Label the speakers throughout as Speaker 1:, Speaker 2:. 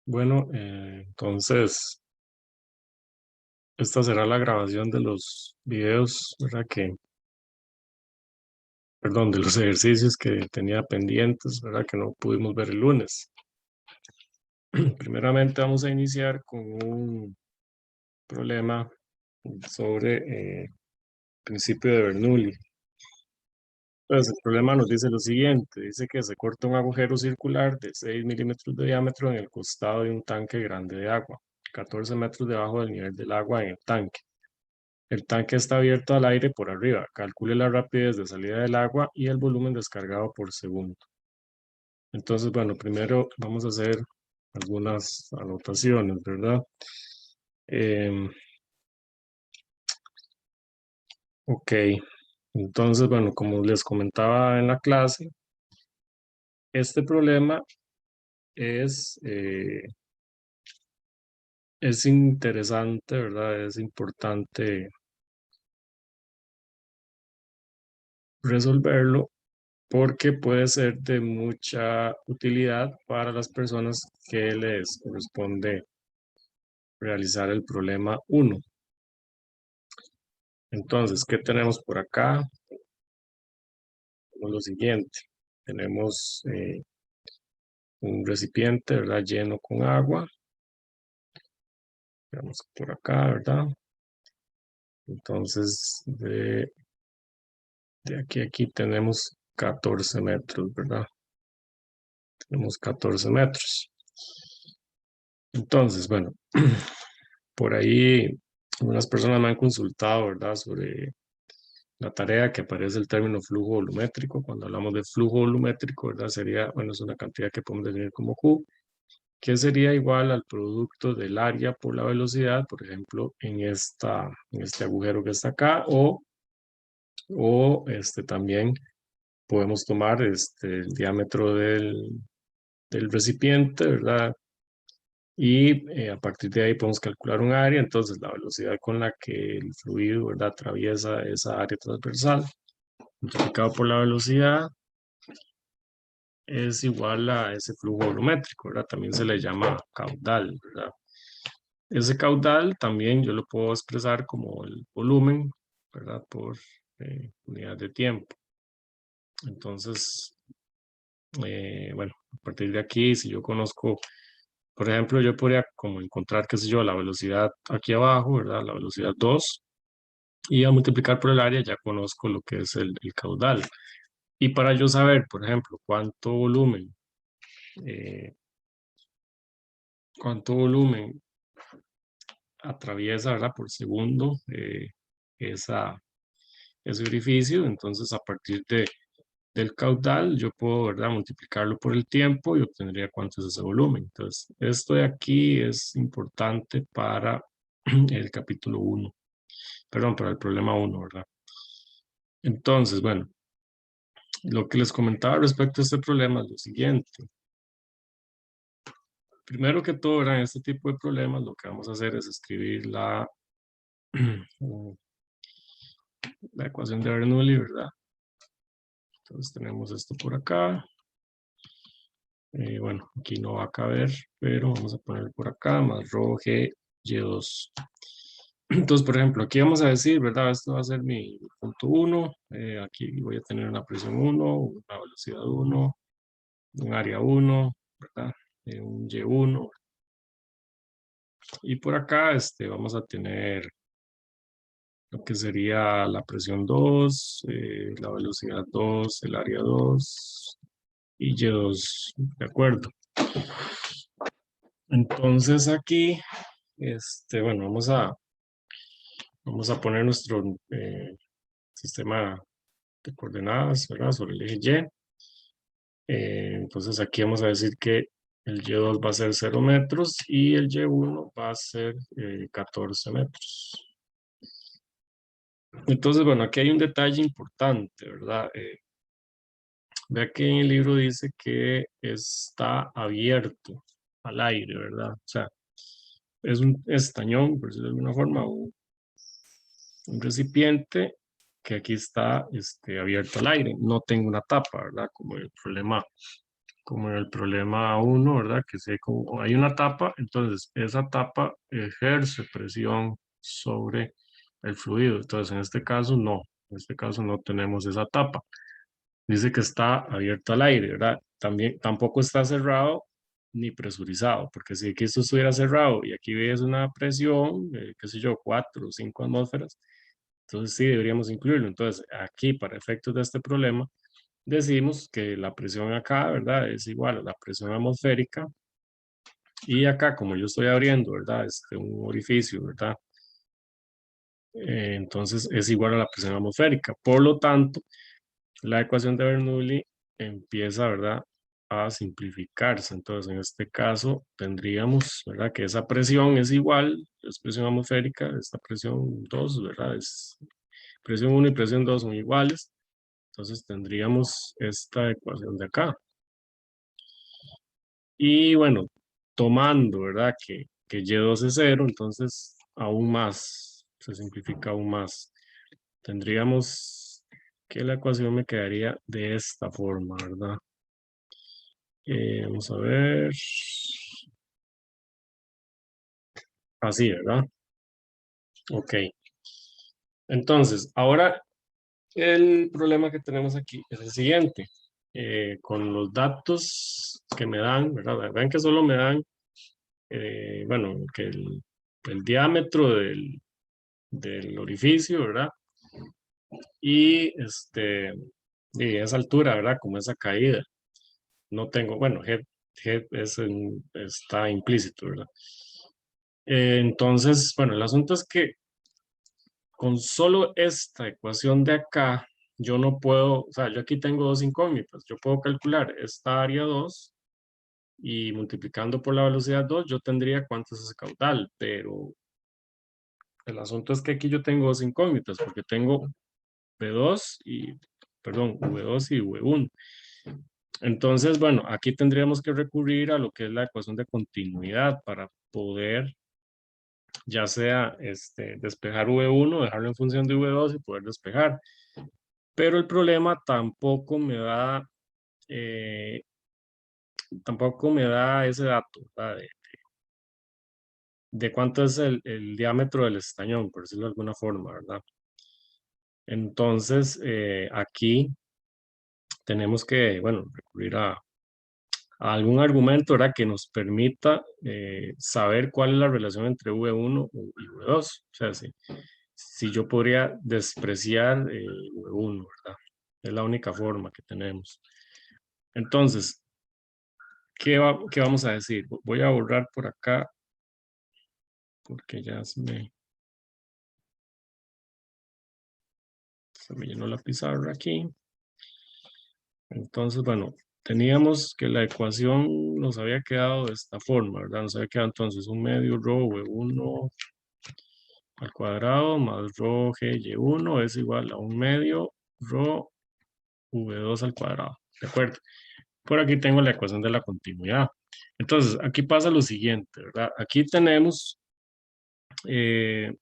Speaker 1: Bueno, entonces, esta será la grabación de los videos, ¿verdad? Perdón, de los ejercicios que tenía pendientes, ¿verdad? Que no pudimos ver el lunes. Primeramente vamos a iniciar con un problema sobre principio de Bernoulli. Entonces, el problema nos dice lo siguiente, dice que se corta un agujero circular de 6 milímetros de diámetro en el costado de un tanque grande de agua, 14 metros debajo del nivel del agua en el tanque. El tanque está abierto al aire por arriba. Calcule la rapidez de salida del agua y el volumen descargado por segundo. Entonces, bueno, primero vamos a hacer algunas anotaciones, ¿verdad? Em, ok, entonces, bueno, como les comentaba en la clase, este problema es, eh, es interesante, ¿verdad? Es importante resolverlo porque puede ser de mucha utilidad para las personas que les corresponde realizar el problema uno. Entonces, ¿qué tenemos por acá? Tenemos lo siguiente. Tenemos un recipiente, ¿verdad? Lleno con agua. Veamos por acá, ¿verdad? Entonces, de aquí a aquí tenemos 14 metros, ¿verdad? Tenemos 14 metros. Entonces, bueno, por ahí algunas personas me han consultado, ¿verdad? Sobre la tarea que aparece el término flujo volumétrico. Cuando hablamos de flujo volumétrico, ¿verdad? Sería, bueno, es una cantidad que podemos definir como Q, que sería igual al producto del área por la velocidad, por ejemplo, en este agujero que está acá, o también podemos tomar el diámetro del recipiente, ¿verdad? Y a partir de ahí podemos calcular un área, entonces la velocidad con la que el fluido, ¿verdad? Atraviesa esa área transversal, multiplicado por la velocidad, es igual a ese flujo volumétrico, ¿verdad? También se le llama caudal, ¿verdad? Ese caudal también yo lo puedo expresar como el volumen, ¿verdad? Por unidad de tiempo. Entonces, bueno, a partir de aquí, si yo conozco, por ejemplo, yo podría como encontrar, qué sé yo, la velocidad aquí abajo, ¿verdad? La velocidad 2, y al multiplicar por el área ya conozco lo que es el caudal. Y para yo saber, por ejemplo, eh, cuánto volumen atraviesa, ¿verdad? Por segundo esa, ese orificio. Entonces, a partir del caudal, yo puedo, ¿verdad? Multiplicarlo por el tiempo y obtendría cuánto es ese volumen. Entonces, esto de aquí es importante para el capítulo uno, perdón, para el problema uno, ¿verdad? Entonces, bueno, lo que les comentaba respecto a este problema es lo siguiente. Primero que todo, ¿verdad? En este tipo de problemas, lo que vamos a hacer es escribir la ecuación de Bernoulli, ¿verdad? Entonces tenemos esto por acá. Bueno, aquí no va a caber, pero vamos a poner por acá, más rho g y2. Entonces, por ejemplo, aquí vamos a decir, ¿verdad? Esto va a ser mi punto 1. Aquí voy a tener una presión 1, una velocidad 1, un área 1, ¿verdad? Un y1. Y por acá vamos a tener lo que sería la presión 2, la velocidad 2, el área 2 y y2, ¿de acuerdo? Entonces aquí, bueno, vamos a poner nuestro sistema de coordenadas, ¿verdad? Sobre el eje Y. Entonces aquí vamos a decir que el Y2 va a ser 0 metros y el Y1 va a ser 14 metros. Entonces, bueno, aquí hay un detalle importante, ¿verdad? Vea que en el libro dice que está abierto al aire, ¿verdad? O sea, es un estañón, por decirlo de alguna forma, un recipiente que aquí está abierto al aire. No tengo una tapa, ¿verdad? Como el problema como en el problema 1, ¿verdad? Que si hay una tapa, entonces esa tapa ejerce presión sobre el fluido. Entonces, en este caso, no. En este caso no tenemos esa tapa. Dice que está abierto al aire, ¿verdad? También, tampoco está cerrado ni presurizado, porque si aquí esto estuviera cerrado y aquí ves una presión, qué sé yo, 4 o 5 atmósferas, entonces sí deberíamos incluirlo. Entonces, aquí, para efectos de este problema, decimos que la presión acá, ¿verdad? Es igual a la presión atmosférica. Y acá, como yo estoy abriendo, ¿verdad? Un orificio, ¿verdad? Entonces es igual a la presión atmosférica. Por lo tanto, la ecuación de Bernoulli empieza, ¿verdad? A simplificarse. Entonces, en este caso, tendríamos, ¿verdad? Que esa presión es igual, es presión atmosférica, esta presión 2, ¿verdad? Es presión 1 y presión 2 son iguales. Entonces, tendríamos esta ecuación de acá. Y bueno, tomando, ¿verdad? Que Y2 es cero, entonces aún más, se simplifica aún más. Tendríamos que la ecuación me quedaría de esta forma, ¿verdad? Vamos a ver. Así, ¿verdad? Ok. Entonces, ahora el problema que tenemos aquí es el siguiente. Con los datos que me dan, ¿verdad? Vean que solo me dan, bueno, que el diámetro del orificio, ¿verdad? Y esa altura, ¿verdad? Como esa caída. No tengo, bueno, head está implícito, ¿verdad? Entonces, bueno, el asunto es que con solo esta ecuación de acá, yo no puedo, o sea, yo aquí tengo dos incógnitas. Yo puedo calcular esta área 2 y multiplicando por la velocidad 2, yo tendría cuánto es ese caudal, pero el asunto es que aquí yo tengo dos incógnitas, porque tengo V2 y, perdón, V2 y V1. Entonces, bueno, aquí tendríamos que recurrir a lo que es la ecuación de continuidad para poder, ya sea despejar V1, dejarlo en función de V2 y poder despejar. Pero el problema eh, tampoco me da ese dato, ¿verdad? De cuánto es el diámetro del estañón, por decirlo de alguna forma, ¿verdad? Entonces, aquí tenemos que, bueno, recurrir a algún argumento, ¿verdad? Que nos permita saber cuál es la relación entre V1 y V2. O sea, si yo podría despreciar V1, ¿verdad? Es la única forma que tenemos. Entonces, ¿qué vamos a decir? Voy a borrar por acá porque ya se me llenó la pizarra aquí. Entonces, bueno, teníamos que la ecuación nos había quedado de esta forma, ¿verdad? Nos había quedado entonces un medio rho V1 al cuadrado más rho g y1 es igual a un medio rho v2 al cuadrado. ¿De acuerdo? Por aquí tengo la ecuación de la continuidad. Entonces, aquí pasa lo siguiente, ¿verdad? Aquí eh,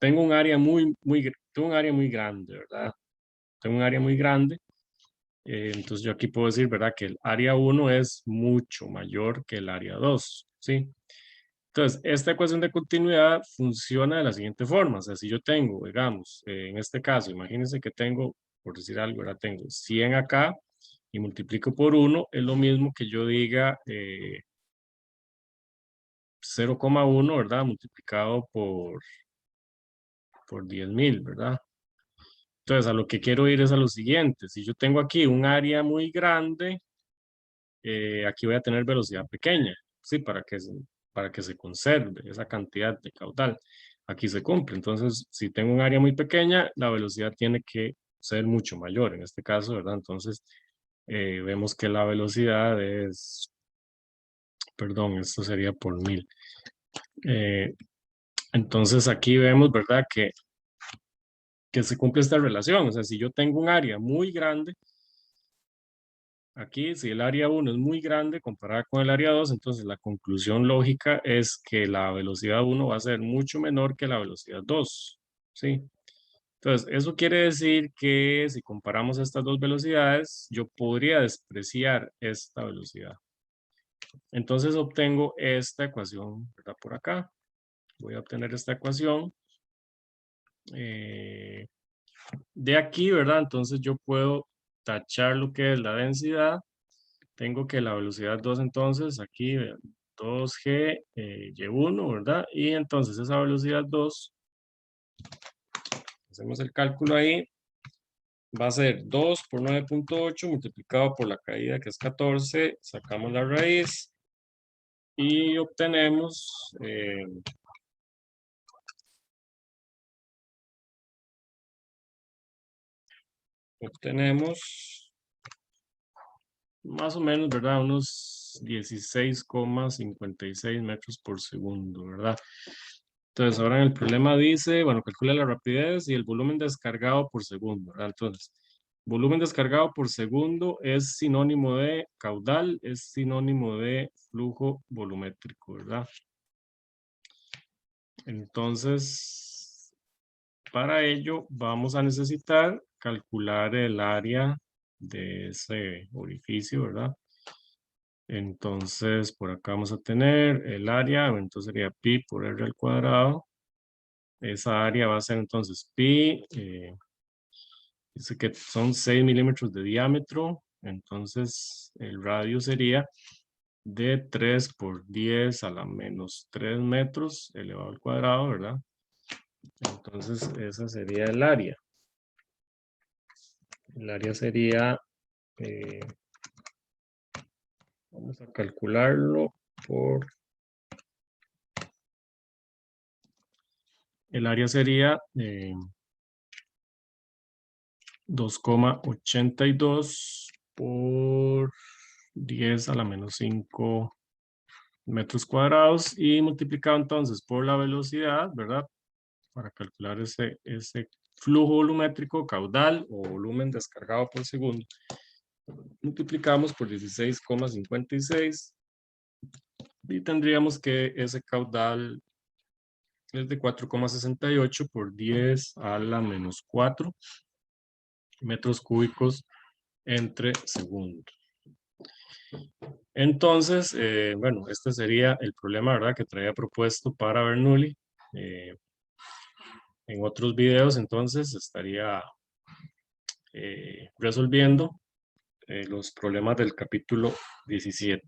Speaker 1: tengo un área tengo un área muy grande, ¿verdad? Tengo un área muy grande. Entonces, yo aquí puedo decir, ¿verdad? Que el área 1 es mucho mayor que el área 2, ¿sí? Entonces, esta ecuación de continuidad funciona de la siguiente forma. O sea, si yo tengo, digamos, en este caso, imagínense que tengo, por decir algo, ahora tengo 100 acá y multiplico por 1, es lo mismo que yo diga 0,1, ¿verdad? Multiplicado por 10.000, ¿verdad? Entonces, a lo que quiero ir es a lo siguiente. Si yo tengo aquí un área muy grande, aquí voy a tener velocidad pequeña, ¿sí? Para que se conserve esa cantidad de caudal. Aquí se cumple. Entonces, si tengo un área muy pequeña, la velocidad tiene que ser mucho mayor en este caso, ¿verdad? Entonces, vemos que la velocidad es, perdón, esto sería por 1000. Eh, entonces, aquí vemos, ¿verdad? Que se cumple esta relación. O sea, si yo tengo un área muy grande, aquí, si el área 1 es muy grande comparada con el área 2, entonces la conclusión lógica es que la velocidad 1 va a ser mucho menor que la velocidad 2, ¿sí? Entonces, eso quiere decir que si comparamos estas dos velocidades, yo podría despreciar esta velocidad. Entonces obtengo esta ecuación, ¿verdad? Por acá. Voy a obtener esta ecuación. De aquí, ¿verdad? Entonces yo puedo tachar lo que es la densidad. Tengo que la velocidad 2, entonces aquí 2G Y1, ¿verdad? Y entonces esa velocidad 2, hacemos el cálculo ahí, va a ser 2 por 9.8 multiplicado por la caída que es 14, sacamos la raíz y obtenemos más o menos, ¿verdad? Unos 16,56 metros por segundo, ¿verdad? Entonces, ahora en el problema dice, bueno, calcula la rapidez y el volumen descargado por segundo, ¿verdad? Entonces, volumen descargado por segundo es sinónimo de caudal, es sinónimo de flujo volumétrico, ¿verdad? Entonces, para ello vamos a necesitar calcular el área de ese orificio, ¿verdad? Entonces, por acá vamos a tener el área, entonces sería pi por r al cuadrado. Esa área va a ser entonces pi, dice que son 6 milímetros de diámetro, entonces el radio sería de 3 por 10 a la menos 3 metros elevado al cuadrado, ¿verdad? Entonces, esa sería el área. El área sería, vamos a calcularlo por, el área sería 2,82 por 10 a la menos 5 metros cuadrados y multiplicado entonces por la velocidad, ¿verdad? Para calcular ese flujo volumétrico caudal o volumen descargado por segundo. Multiplicamos por 16,56 y tendríamos que ese caudal es de 4,68 por 10 a la menos 4 metros cúbicos entre segundos. Entonces, bueno, este sería el problema, ¿verdad?, que traía propuesto para Bernoulli. En otros videos, entonces, estaría resolviendo los problemas del capítulo 17.